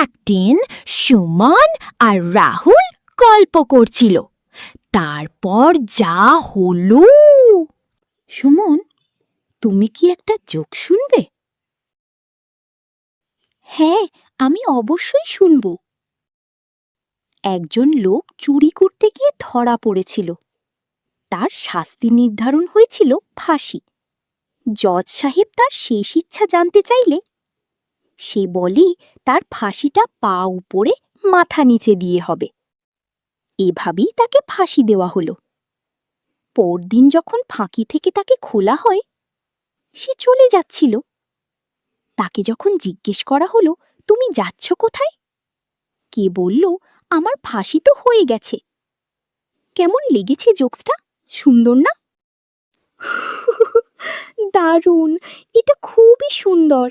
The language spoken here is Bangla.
একদিন সুমন আর রাহুল গল্প করছিল। তারপর যা হলো। সুমন, তুমি কি একটা জোক শুনবে? হ্যাঁ, আমি অবশ্যই শুনব। একজন লোক চুরি করতে গিয়ে ধরা পড়েছিল। তার শাস্তি নির্ধারণ হয়েছিল ফাঁসি। জজ সাহেব তার শেষ ইচ্ছা জানতে চাইলে সে বলে তার ফাঁসিটা পা উপরে মাথা নিচে দিয়ে হবে। এভাবেই তাকে ফাঁসি দেওয়া হলো। পরদিন যখন ফাঁকি থেকে তাকে খোলা হয়, সে চলে যাচ্ছিল। তাকে যখন জিজ্ঞেস করা হলো, তুমি যাচ্ছ কোথায়? কে বলল, আমার ফাঁসি তো হয়ে গেছে। কেমন লেগেছে জোকসটা? সুন্দর না? দারুণ, এটা খুবই সুন্দর।